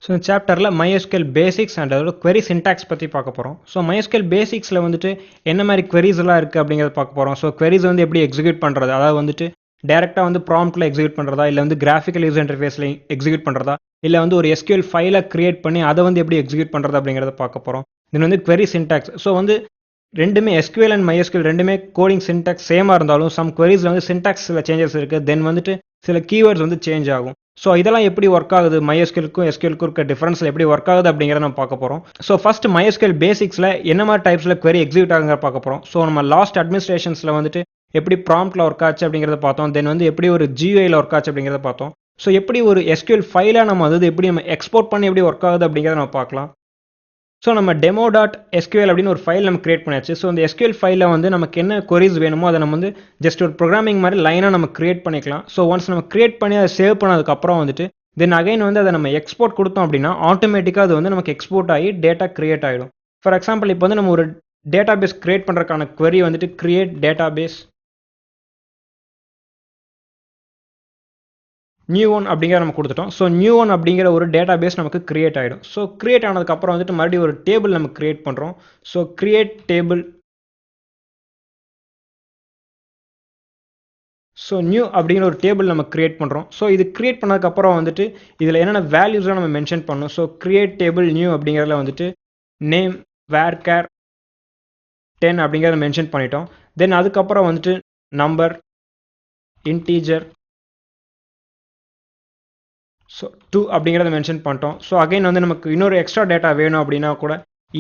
So இந்த சாப்டரில் MySQL basics and அதோட query syntax பற்றி பார்க்க போகிறோம். ஸோ MySQL பேசிக்ஸில் வந்துட்டு என்ன மாதிரி queries எல்லாம் இருக்குது அப்படிங்கிறத பார்க்க போகிறோம். ஸோ queries வந்து எப்படி எக்ஸிக்யூட் பண்ணுறது, அதாவது வந்துட்டு டேரெக்டாக வந்து ப்ராம்ப்டில் எக்ஸிக்யூட் பண்ணுறதா, இல்லை வந்து கிராஃபிக்கல் யூசர் இன்டர்ஃபேஸில் எக்ஸிக்யூட் பண்ணுறதா, இல்லை வந்து ஒரு SQL ஃபைலை கிரியேட் பண்ணி அதை வந்து எப்படி எக்ஸிக்யூட் பண்ணுறது அப்படிங்கிறத பார்க்க போகிறோம். தென் வந்து query syntax. ஸோ வந்து ரெண்டுமே SQL அண்ட் MySQL ரெண்டுமே கோடிங் syntax சேமாக இருந்தாலும் சம் queriesல வந்து syntax சில சேஞ்சஸ் இருக்குது. தென் வந்துட்டு சில கீவேர்ட்ஸ் வந்து சேஞ்ச் ஆகும். ஸோ இதெல்லாம் எப்படி ஒர்க் ஆகுது, MySQLக்கும் SQLக்கும் இருக்க டிஃபரன்ஸில் எப்படி ஒர்க் ஆகுது அப்படிங்கிறத நம்ம பார்க்க போகிறோம். ஸோ ஃபர்ஸ்ட் MySQL பேசிக்ஸில் என்ன மாதிரி டைப்ஸில் query எக்ஸிக்யூட் ஆகுங்க பார்க்க போகிறோம். ஸோ நம்ம லாஸ்ட் அட்மினிஸ்ட்ரேஷன்ஸில் வந்துட்டு எப்படி ப்ராம்ப்டில் ஒர்க் ஆச்சு அப்படிங்கிறத பார்த்தோம். தென் வந்து எப்படி ஒரு GUIயில் ஒர்க் ஆச்சு அப்படிங்கிறத பார்த்தோம். ஸோ எப்படி ஒரு SQL ஃபைலாக நம்ம வந்து எப்படி நம்ம எக்ஸ்போர்ட் பண்ணி எப்படி ஒர்க் ஆகுது அப்படிங்கிறத நம்ம பார்க்கலாம். ஸோ நம்ம demo.sql அப்படின்னு ஒரு ஃபைல் நம்ம கிரியேட் பண்ணியாச்சு. ஸோ அந்த SQL ஃபைலில் வந்து நமக்கு என்ன queries வேணுமோ அதை நம்ம வந்து ஜஸ்ட் ஒரு ப்ரோக்ராமிங் மாதிரி லைனாக நம்ம கிரியேட் பண்ணிக்கலாம். ஸோ ஒன்ஸ் நம்ம கிரியேட் பண்ணி அதை சேவ் பண்ணதுக்கப்புறம் வந்துட்டு தென் அகைன் வந்து அதை நம்ம எக்ஸ்போர்ட் கொடுத்தோம் அப்படின்னா ஆட்டோமேட்டிக்காக அது வந்து நமக்கு எக்ஸ்போர்ட் ஆகி டேட்டா கிரியேட் ஆகிடும். ஃபார் எக்ஸாம்பிள் இப்போ வந்து நம்ம ஒரு டேட்டா பேஸ் கிரியேட் பண்ணுறதுக்கான query வந்துட்டு create database new one அப்படிங்கிற நம்ம கொடுத்துட்டோம். ஸோ நியூ ஒன் அப்படிங்கிற ஒரு டேட்டா பேஸ் நமக்கு கிரியேட் ஆகிடும். ஸோ கிரியேட் ஆனதுக்கப்புறம் வந்துட்டு மறுபடியும் ஒரு டேபிள் நம்ம கிரியேட் பண்ணுறோம். So create table. So new அப்படிங்கிற ஒரு டேபிள் நம்ம கிரியேட் பண்ணுறோம். ஸோ இது கிரியேட் பண்ணதுக்கப்புறம் வந்துட்டு இதில் என்னென்ன வேல்யூஸ்லாம் நம்ம மென்ஷன் பண்ணணும். ஸோ கிரியேட் டேபிள் நியூ அப்படிங்கிறதுல வந்துட்டு நேம் varchar 10 அப்படிங்கிறத மென்ஷன் பண்ணிட்டோம். தென் அதுக்கப்புறம் வந்துட்டு நம்பர் இன்டீஜர் ஸோ 2 அப்படிங்கிறத மென்ஷன் பண்ணிட்டோம். ஸோ அகைன் வந்து நமக்கு இன்னொரு எக்ஸ்ட்ரா டேட்டா வேணும் அப்படின்னா கூட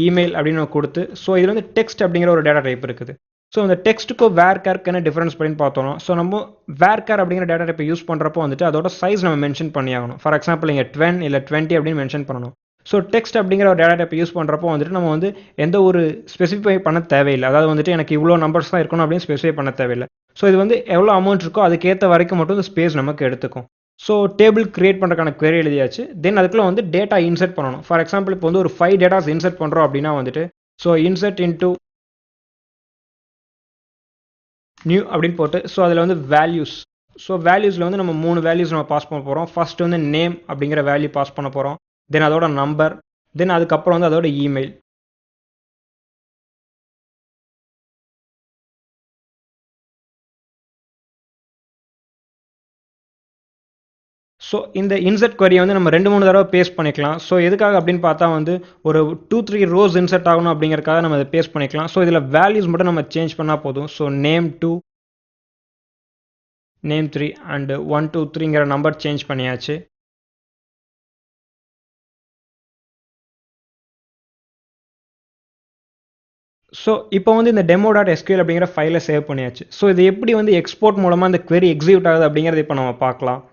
இமெயில் அப்படின்னு நம்ம கொடுத்து ஸோ இதில் வந்து டெக்ஸ்ட் அப்படிங்கிற ஒரு டேட்டா டைப் இருக்குது. ஸோ அந்த டெக்ஸ்ட்டுக்கும் varchar-க்கு என்ன டிஃபரன்ஸ் அப்படின்னு பார்த்தோம்னா ஸோ நம்ம varchar அப்படிங்கிற டேட்டா டைப்பை யூஸ் பண்ணுறப்போ வந்துட்டு அதோட சைஸ் நம்ம மென்ஷன் பண்ணி ஆகணும். ஃபார் எக்ஸாம்பிள் இங்கே 10 இல்லை 20 அப்படின்னு மென்ஷன் பண்ணணும். ஸோ டெக்ஸ்ட் அப்படிங்கிற ஒரு டேட்டா டைப்பை யூஸ் பண்ணுறப்போ வந்துட்டு நம்ம வந்து எந்த ஒரு ஸ்பெசிஃபை பண்ண தேவையில்லை. அதாவது வந்துட்டு எனக்கு இவ்வளோ நம்பர்ஸ் தான் இருக்கணும் அப்படின்னு ஸ்பெசிஃபை பண்ண தேவையில்லை. ஸோ இது வந்து எவ்வளோ அமௌண்ட் இருக்கோ அதுக்கேற்ற வரைக்கும் மட்டும் இந்த ஸ்பேஸ் நமக்கு எடுத்துக்கும். ஸோ டேபிள் கிரியேட் பண்ணுறதுக்கான query எழுதியாச்சு. தென் அதுக்குள்ளே வந்து டேட்டா இன்சர்ட் பண்ணணும். ஃபார் எக்ஸாம்பிள் இப்போ வந்து ஒரு 5 டேட்டாஸ் இன்சர்ட் பண்ணுறோம் அப்படின்னா வந்துட்டு ஸோ இன்சர்ட் இன்டூ நியூ அப்படின்னு போட்டு ஸோ அதில் வந்து வேல்யூஸ். ஸோ வேல்யூஸில் வந்து நம்ம 3 வேல்யூஸ் நம்ம பாஸ் பண்ண போகிறோம். ஃபர்ஸ்ட் வந்து நேம் அப்படிங்கிற வேல்யூ பாஸ் பண்ண போகிறோம். தென் அதோட நம்பர். தென் அதுக்கப்புறம் வந்து அதோட இமெயில். ஸோ இந்த இன்சர்ட் query வந்து நம்ம 2-3 தடவை பேஸ்ட் பண்ணிக்கலாம். ஸோ எதுக்காக அப்படின்னு பார்த்தா வந்து ஒரு 2-3 ரோஸ் இன்சர்ட் ஆகணும் அப்படிங்கிறதுக்காக நம்ம அதை பேஸ்ட் பண்ணிக்கலாம். ஸோ இதில் வேல்யூஸ் மட்டும் நம்ம சேஞ்ச் பண்ணால் போதும். ஸோ நேம் 2 நேம் 3 அண்ட் 1 2 3ங்கிற நம்பர் சேஞ்ச் பண்ணியாச்சு. ஸோ இப்போ வந்து இந்த demo.sql அப்படிங்கிற ஃபைலை சேவ் பண்ணியாச்சு. ஸோ இது எப்படி வந்து எக்ஸ்போர்ட் மூலமாக இந்த query எக்ஸிக்யூட் ஆகுது அப்படிங்கிறத இப்போ நம்ம பார்க்கலாம்.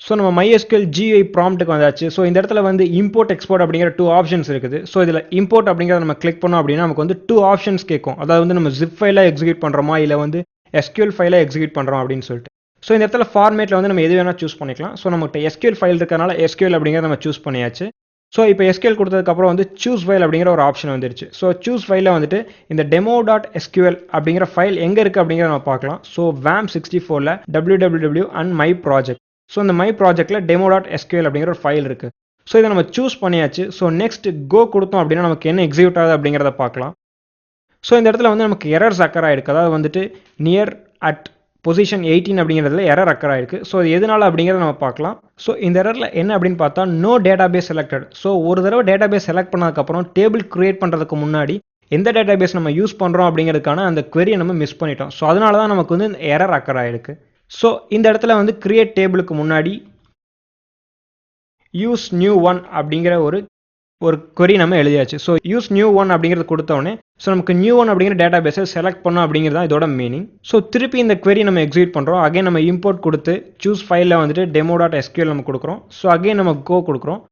ஸோ நம்ம MySQL GUI ப்ராம்ப்ட்டுக்கு வந்தாச்சு. ஸோ இந்த இடத்துல வந்து இம்போர்ட் எக்ஸ்போர்ட் அப்படிங்கிற 2 ஆப்ஷன்ஸ் இருக்குது. ஸோ இதில் இம்போர்ட் அப்படிங்கிறத நம்ம கிளிக் பண்ணோம் அப்படின்னா நமக்கு வந்து 2 ஆப்ஷன்ஸ் கேட்கும். அதாவது வந்து நம்ம zip ஃபைலாக எக்ஸிக்யூட் பண்ணுறோமா இல்லை வந்து SQL ஃபைலாக எக்ஸிக்யூட் பண்ணுறோம் அப்படின்னு சொல்லிட்டு. ஸோ இந்த இடத்துல ஃபார்மேட்டில் வந்து நம்ம எது வேணால் சூஸ் பண்ணிக்கலாம். ஸோ நம்மகிட்ட SQL ஃபைல் இருக்கிறனால SQL அப்படிங்கிறத நம்ம சூஸ் பண்ணியாச்சு. ஸோ இப்போ SQL கொடுத்ததுக்கப்புறம் வந்து சூஸ் ஃபைல் அப்படிங்கிற ஒரு ஆப்ஷன் வந்துருச்சு. ஸோ சூஸ் ஃபைலில் வந்துட்டு இந்த demo.sql அப்படிங்கிற ஃபைல் எங்கே இருக்குது அப்படிங்கிறத நம்ம பார்க்கலாம். ஸோ WAM64ல் www and my project. So இந்த மை ப்ராஜெக்ட்டில் demo.sql அப்படிங்கிற ஒரு ஃபைல் இருக்குது. ஸோ இதை நம்ம சூஸ் பண்ணியாச்சு. ஸோ நெக்ஸ்ட் கோ கொடுத்தோம் அப்படின்னா நமக்கு என்ன எக்ஸிக்யூட் ஆகுது அப்படிங்கிறத பார்க்கலாம். ஸோ இந்த இடத்துல வந்து நமக்கு எரர்ஸ் அக்கர் ஆகிருக்கு. அதாவது வந்துட்டு நியர் அட் பொசிஷன் 18 அப்படிங்கிறதுல எரர் அக்கர் ஆகிருக்கு. ஸோ இது எதனால் அப்படிங்கிறத நம்ம பார்க்கலாம். ஸோ இந்த எரரில் என்ன அப்படின்னு பார்த்தா நோ டேட்டாபேஸ் செலக்டட். ஸோ ஒரு தடவை டேட்டாபேஸ் செலக்ட் பண்ணதுக்கப்புறம் டேபிள் கிரியேட் பண்ணுறதுக்கு முன்னாடி எந்த டேட்டாபேஸ் நம்ம யூஸ் பண்ணுறோம் அப்படிங்கிறதுக்கான அந்த query நம்ம மிஸ் பண்ணிட்டோம். ஸோ அதனால தான் நமக்கு வந்து இந்த எரர் அக்கர் ஆகிருக்கு. ஸோ இந்த இடத்துல வந்து கிரியேட் டேபிளுக்கு முன்னாடி யூஸ் நியூ ஒன் அப்படிங்கிற ஒரு query நம்ம எழுதியாச்சு. ஸோ யூஸ் நியூ ஒன் அப்படிங்கிறது கொடுத்தோடனே ஸோ நமக்கு நியூ ஒன் அப்படிங்கிற டேட்டா பேஸை செலக்ட் பண்ணோம் அப்படிங்கிறது தான் இதோட மீனிங். ஸோ திருப்பி இந்த query நம்ம எக்ஸிக்யூட் பண்ணுறோம். அகைன் நம்ம இம்போர்ட் கொடுத்து சூஸ் ஃபைலில் வந்துட்டு demo.sql நம்ம கொடுக்குறோம். ஸோ அகைன் நம்ம கோ கொடுக்குறோம்.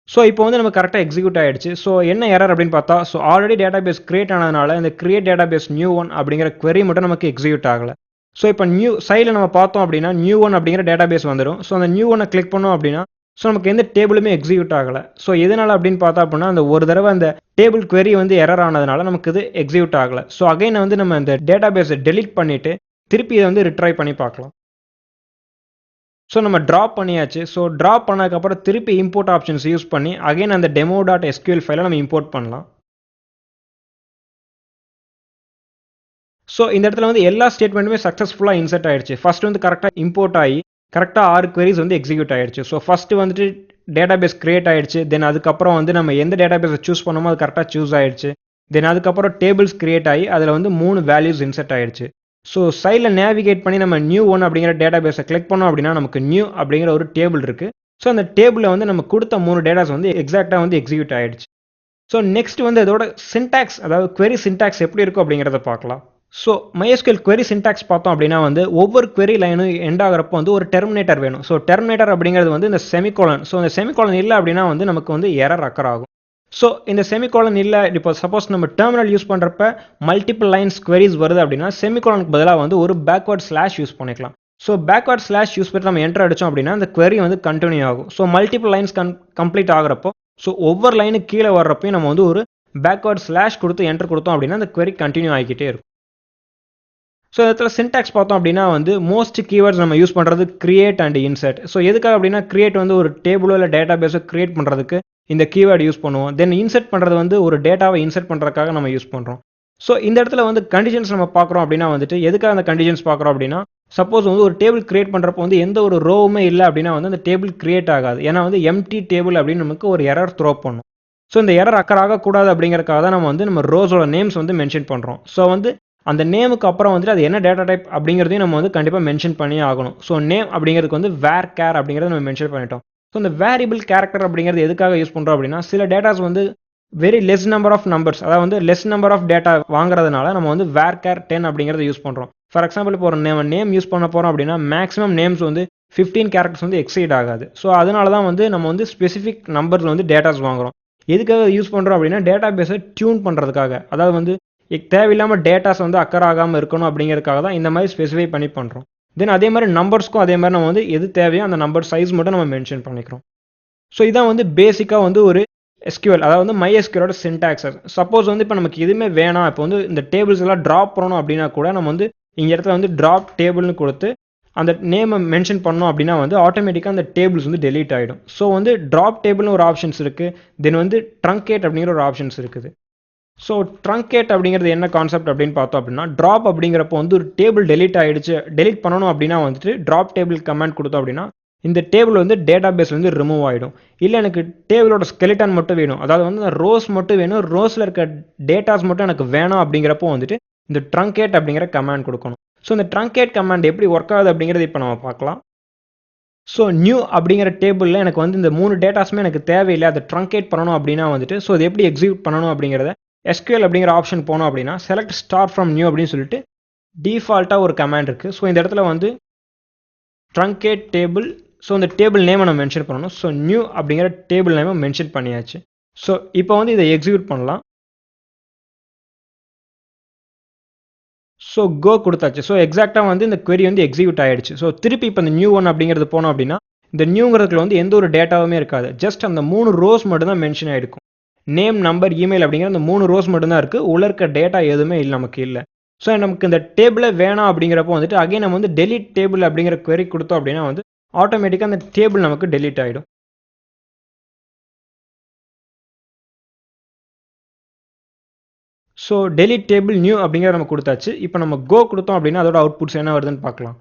ஸோ இப்போ வந்து நம்ம கரெக்டாக எக்ஸிக்யூட் ஆகிடுச்சு. ஸோ என்ன எரர் அப்படின்னு பார்த்தா so already database create ஆனதுனால இந்த create database new one அப்படிங்கிற query மட்டும் நமக்கு எக்ஸிக்யூட் ஆகலை. ஸோ இப்போ நியூ சைடில் நம்ம பார்த்தோம் அப்படின்னா நியூ ஒன் அப்படிங்கிற டேட்டா பேஸ் வந்துடும். ஸோ அந்த நியூ ஒன்னை கிளிக் பண்ணோம் அப்படின்னா ஸோ நமக்கு எந்த டேபிளுமே எக்ஸிக்யூட் ஆகலை. ஸோ எதனால் அப்படின்னு பார்த்தா அப்படின்னா அந்த ஒரு தடவை அந்த டேபிள் query வந்து எரர் ஆனதுனால நமக்கு இது எக்ஸிக்யூட் ஆகலை. ஸோ அகைன் வந்து நம்ம அந்த டேட்டா பேஸை டெலீட் பண்ணிவிட்டு திருப்பி இதை வந்து ரிட்ரை பண்ணி பார்க்கலாம். ஸோ நம்ம ட்ராப் பண்ணியாச்சு. ஸோ ட்ராப் பண்ணதுக்கப்புறம் திருப்பி இம்போர்ட் ஆப்ஷன்ஸ் யூஸ் பண்ணி அகைன் அந்த டெமோ டாட் எஸ்கியூஎல் ஃபைலை நம்ம இம்போர்ட் பண்ணலாம். ஸோ இந்த இடத்துல வந்து எல்லா ஸ்டேட்மெண்ட்டுமே சக்ஸஸ்ஃபுல்லாக இன்சர்ட் ஆயிடுச்சு. ஃபர்ஸ்ட் வந்து கரெக்டாக இம்போர்ட் ஆகி கரெக்டாக 6 queries வந்து எக்ஸிக்யூட் ஆயிடுச்சு. ஸோ ஃபர்ஸ்ட் வந்துட்டு டேட்டாபேஸ் கிரியேட் ஆயிடுச்சு. தென் அதுக்கப்புறம் வந்து நம்ம எந்த டேட்டாபேஸை சூஸ் பண்ணோமோ அது கரெக்டாக சூஸ் ஆயிடுச்சு. தென் அதுக்கப்புறம் டேபிள்ஸ் கிரியேட் ஆகி அதில் வந்து 3 வேல்யூஸ் இன்சர்ட் ஆயிடுச்சு. ஸோ சைடில் நேவிகேட் பண்ணி நம்ம நியூ ஒன் அப்படிங்கிற டேட்டாபேஸை கிளிக் பண்ணோம் அப்படின்னா நமக்கு நியூ அப்படிங்கிற ஒரு டேபிள் இருக்குது. ஸோ அந்த டேபிளில் வந்து நம்ம கொடுத்த 3 டேட்டாஸ் வந்து எக்ஸாக்டாக வந்து எக்ஸிக்யூட் ஆயிடுச்சு. ஸோ நெக்ஸ்ட் வந்து இதோட சின்டாக்ஸ், அதாவது query சின்டாக்ஸ் எப்படி இருக்கும் அப்படிங்கிறத பார்க்கலாம். ஸோ MySQL query சின்டாக்ஸ் பார்த்தோம் அப்படின்னா வந்து ஒவ்வொரு query லைனும் எண்ட் ஆகிறப்போ வந்து ஒரு டெர்மினேட்டர் வேணும். ஸோ டெர்மினேட்டர் அப்படிங்கிறது வந்து இந்த செமிகோலன். ஸோ இந்த செமிகோலன் இல்லை அப்படின்னா வந்து நமக்கு வந்து எரர் அக்கர் ஆகும். ஸோ இந்த செமிகோலன் இல்லை, இப்போ சப்போஸ் நம்ம டெர்மினல் யூஸ் பண்ணுறப்ப மல்டிபிள் லைன்ஸ் queries வருது அப்படின்னா செமிகோலனுக்கு பதிலாக வந்து ஒரு பேக்வர்ட் ஸ்லாஷ் யூஸ் பண்ணிக்கலாம். ஸோ பேக்வர்ட் ஸ்லாஷ் யூஸ் பண்ணி நம்ம என்டர் அடித்தோம் அப்படின்னா அந்த query வந்து கண்டினியூ ஆகும். ஸோ மல்டிபிள் லைன்ஸ் கம்ப்ளீட் ஆகிறப்போ ஸோ ஒவ்வொரு லைனுக்கு கீழே வர்றப்பையும் நம்ம வந்து ஒரு பேக்வர்ட் ஸ்லாஷ் கொடுத்து என்டர் கொடுத்தோம் அப்படின்னா அந்த query கண்டினியூ ஆகிக்கிட்டே இருக்கும். ஸோ இடத்துல சின்டாக்ஸ் பார்த்தோம் அப்படின்னா வந்து மோஸ்ட் கீவேர்ட்ஸ் நம்ம யூஸ் பண்ணுறது கிரியேட் அண்ட் இன்சர்ட். ஸோ எதுக்காக அப்படின்னா கிரியேட் வந்து ஒரு டேபிளோ இல்லை டேட்டா பேஸோ கிரியேட் பண்ணுறதுக்கு இந்த கீவேர்டு யூஸ் பண்ணுவோம். தென் இன்சர்ட் பண்ணுறது வந்து ஒரு டேட்டாவை இன்சர்ட் பண்ணுறதுக்காக நம்ம யூஸ் பண்ணுறோம். ஸோ இந்த இடத்துல வந்து கண்டிஷன்ஸ் நம்ம பார்க்குறோம் அப்படின்னா வந்துட்டு எதுக்காக அந்த கண்டிஷன்ஸ் பார்க்குறோம் அப்படின்னா சப்போஸ் வந்து ஒரு டேபிள் கிரியேட் பண்ணுறப்போ வந்து எந்த ஒரு ரோவுமே இல்லை அப்படின்னா வந்து அந்த டேபிள் கிரியேட் ஆகாது. ஏன்னா வந்து எம்டி டேபிள் அப்படின்னு நமக்கு ஒரு எரர் த்ரோ பண்ணும். ஸோ இந்த எரர் அக்கர் ஆகக்கூடாது அப்படிங்கிறதுக்காக தான் நம்ம ரோஸோட நேம்ஸ் வந்து மென்ஷன் பண்ணுறோம். ஸோ வந்து அந்த நேமுக்கு அப்புறம் வந்துட்டு அது என்ன டேட்டா டைப் அப்படிங்கிறதையும் நம்ம வந்து கண்டிப்பாக மென்ஷன் பண்ணியே ஆகணும். ஸோ நேம் அப்படிங்கிறதுக்கு வந்து வேர் கேர் அப்படிங்கிறத நம்ம மென்ஷன் பண்ணிட்டோம். ஸோ இந்த வேரியபிள் கேரக்டர் அப்படிங்கிறது எதுக்காக யூஸ் பண்ணுறோம் அப்படின்னா சில டேட்டாஸ் வந்து very less number of numbers, அதாவது வந்து லெஸ் நம்பர் ஆஃப் டேட்டா வாங்குறதுனால நம்ம வந்து வேர் கேர் 10 அப்படிங்கிறத யூஸ் பண்ணுறோம். ஃபார் எக்ஸாம்பிள் இப்போ ஒரு நேம் யூஸ் பண்ண போகிறோம் அப்படின்னா மேக்ஸிமம் நேம்ஸ் வந்து 15 கேரக்டர்ஸ் வந்து எக்ஸீட் ஆகாது. ஸோ அதனால தான் வந்து நம்ம வந்து ஸ்பெசிஃபிக் நம்பர்ஸ் வந்து டேட்டாஸ் வாங்குறோம். எதுக்காக யூஸ் பண்ணுறோம் அப்படின்னா டேட்டா பேஸை டியூன் பண்ணுறதுக்காக, அதாவது வந்து தேவையில்லாமல் டேட்டாஸ் வந்து அக்கர் ஆகாமல் இருக்கணும் அப்படிங்கிறதுக்காக தான் இந்த மாதிரி ஸ்பெசிஃபை பண்ணி பண்ணுறோம். தென் அதே மாதிரி நம்பர்ஸ்க்கும் அதே மாதிரி நம்ம வந்து எது தேவையோ அந்த நம்பர் சைஸ் மட்டும் நம்ம மென்ஷன் பண்ணிக்கிறோம். ஸோ இதான் வந்து பேசிக்காக வந்து ஒரு SQL, அதாவது வந்து MySQLோட சின்டாக்ஸஸ். சப்போஸ் வந்து இப்போ நமக்கு எதுவுமே வேணாம், இப்போ வந்து இந்த டேபிள்ஸ் எல்லாம் ட்ராப் பண்ணணும் அப்படின்னா கூட நம்ம வந்து இங்கே இடத்துல வந்து ட்ராப் டேபிள்னு கொடுத்து அந்த நேமை மென்ஷன் பண்ணோம் அப்படின்னா வந்து ஆட்டோமேட்டிக்காக அந்த டேபிள்ஸ் வந்து டெலீட் ஆகிடும். ஸோ வந்து ட்ராப் டேபிள்னு ஒரு ஆப்ஷன்ஸ் இருக்குது. தென் வந்து ட்ரங்கேட் அப்படிங்கிற ஒரு ஆப்ஷன்ஸ் இருக்குது. ஸோ ட்ரங்கேட் அப்படிங்கிறது என்ன கான்செப்ட் அப்படின்னு பார்த்தோம் அப்படின்னா ட்ராப் அப்படிங்கிறப்போ வந்து ஒரு டேபிள் டெலீட் ஆகிடுச்சு, டெலீட் பண்ணணும் அப்படின்னா வந்துட்டு ட்ராப் டேபிள் கமெண்ட் கொடுத்தோம் அப்படின்னா இந்த டேபிள் வந்து டேட்டா பேஸ் வந்து ரிமூவ் ஆகிடும். இல்லை எனக்கு டேபிளோட ஸ்கெலிட்டன் மட்டும் வேணும், அதாவது வந்து ரோஸ் மட்டும் வேணும், ரோஸில் இருக்க டேட்டாஸ் மட்டும் எனக்கு வேணும் அப்படிங்கிறப்போ வந்துட்டு இந்த ட்ரங்கேட் அப்படிங்கிற கமெண்ட் கொடுக்கணும். ஸோ இந்த ட்ரங்கேட் கமெண்ட் எப்படி ஒர்க் ஆகுது அப்படிங்கிறது இப்போ நம்ம பார்க்கலாம். ஸோ நியூ அப்படிங்கிற டேபிளில் எனக்கு வந்து இந்த 3 டேட்டாஸுமே எனக்கு தேவையில்லை, அதை ட்ரங்கேட் பண்ணணும் அப்படின்னா வந்துட்டு ஸோ அது எப்படி எக்ஸிக்யூட் பண்ணணும் அப்படிங்கிறத SQL அப்படிங்கிற ஆப்ஷன் போனோம் அப்படின்னா செலக்ட் ஸ்டார் ஃப்ரம் நியூ அப்படின்னு சொல்லிட்டு டிஃபால்ட்டாக ஒரு கமெண்ட் இருக்குது. ஸோ இந்த இடத்துல வந்து ட்ரங்கேட் டேபிள், ஸோ இந்த டேபிள் நேமை நம்ம மென்ஷன் பண்ணணும். ஸோ நியூ அப்படிங்கிற டேபிள் நேமை மென்ஷன் பண்ணியாச்சு. ஸோ இப்போ வந்து இதை எக்ஸிக்யூட் பண்ணலாம். ஸோ கோ கொடுத்தாச்சு. ஸோ எக்ஸாக்டாக வந்து இந்த query வந்து எக்ஸிக்யூட் ஆகிடுச்சு. ஸோ திருப்பி இப்போ இந்த நியூ ஒன் அப்படிங்கிறது போனோம் அப்படின்னா இந்த நியூங்கிறதுல வந்து எந்த ஒரு டேட்டாவுமே இருக்காது. ஜஸ்ட் அந்த 3 ரோஸ் மட்டும் தான் மென்ஷன் ஆகிருக்கும். நேம், நம்பர், இமெயில் அப்படிங்கிற அந்த 3 ரோஸ் மட்டும்தான் இருக்குது. உள்ள இருக்க டேட்டா எதுவுமே இல்லை, நமக்கு இல்லை. ஸோ நமக்கு இந்த டேபிளே வேணாம் அப்படிங்கிறப்போ வந்துட்டு அகைன் நம்ம வந்து டெலிட் டேபிள் அப்படிங்கிற query கொடுத்தோம் அப்படின்னா வந்து ஆட்டோமேட்டிக்காக அந்த டேபிள் நமக்கு டெலீட் ஆகிடும். ஸோ டெலிட் டேபிள் நியூ அப்படிங்கிற நம்ம கொடுத்தாச்சு. இப்போ நம்ம கோ கொடுத்தோம் அப்படின்னா அதோட அவுட்புட்ஸ் என்ன வருதுன்னு பார்க்கலாம்.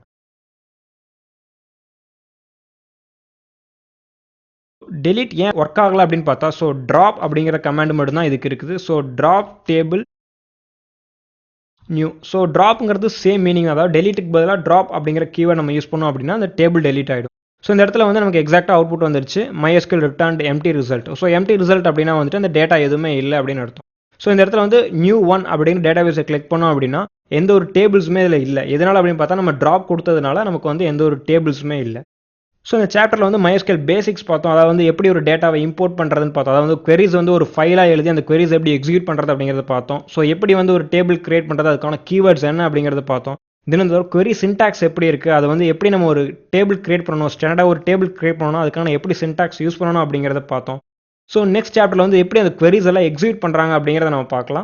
டெலிட் ஏன் ஒர்க் ஆகலை அப்படின்னு பார்த்தா ஸோ ட்ராப் அப்படிங்கிற கமாண்ட் மட்டும் தான் இதுக்கு இருக்குது. So drop table new. So ட்ராப்ங்கிறது சேம் மீனிங், அதாவது டெலிட்டுக்கு பதிலாக ட்ராப் அப்படிங்கிற கீவேர்ட் நம்ம யூஸ் பண்ணோம் அப்படின்னா அந்த டேபிள் டெலிட் ஆகிடும். ஸோ இந்த இடத்துல வந்து நமக்கு எக்ஸாக்டாக அவுட்புட் வந்துருச்சு. MySQL returned empty result. So empty result அப்படின்னா வந்துட்டு அந்த டேட்டா எதுவுமே இல்லை அப்படின்னு அர்த்தம். ஸோ இந்த இடத்துல வந்து நியூ ஒன் அப்படின்னு டேட்டாபேஸை கிளிக் பண்ணோம் அப்படின்னா எந்த ஒரு டேபிள்ஸுமே இதில் இல்லை. எதனால் அப்படின்னு பார்த்தா நம்ம ட்ராப் கொடுத்ததுனால நமக்கு வந்து எந்த ஒரு டேபிள்ஸுமே இல்லை. ஸோ இந்த சாப்டரில் வந்து MySQL பேசிக்ஸ் பார்த்தோம், அதாவது வந்து எப்படி ஒரு டேட்டாவை இம்போர்ட் பண்ணுறதுன்னு பார்த்தோம், அதாவது வந்து queries வந்து ஒரு ஃபைலாக எழுதி அந்த queries எப்படி எக்ஸிக்யூட் பண்ணுறது அப்படிங்கிறத பார்த்தோம். ஸோ எப்படி வந்து ஒரு டேபிள் கிரியேட் பண்ணுறது, அதுக்கான கீவேர்ட்ஸ் என்ன அப்படிங்கிறத பார்த்தோம். தினந்தோறும் query சின்டாக்ஸ் எப்படி இருக்குது, அது வந்து எப்படி நம்ம ஒரு டேபிள் கிரியேட் பண்ணணும், ஸ்டாண்டர்டாக ஒரு டேபிள் கிரியேட் பண்ணணும், அதுக்கான எப்படி சின்டாக்ஸ் யூஸ் பண்ணணும் அப்படிங்கிறத பார்த்தோம். ஸோ நெக்ஸ்ட் சாப்டரில் வந்து எப்படி அந்த queries எல்லாம் எக்ஸிக்யூட் பண்ணுறாங்க அப்படிங்கிறத நம்ம பார்க்கலாம்.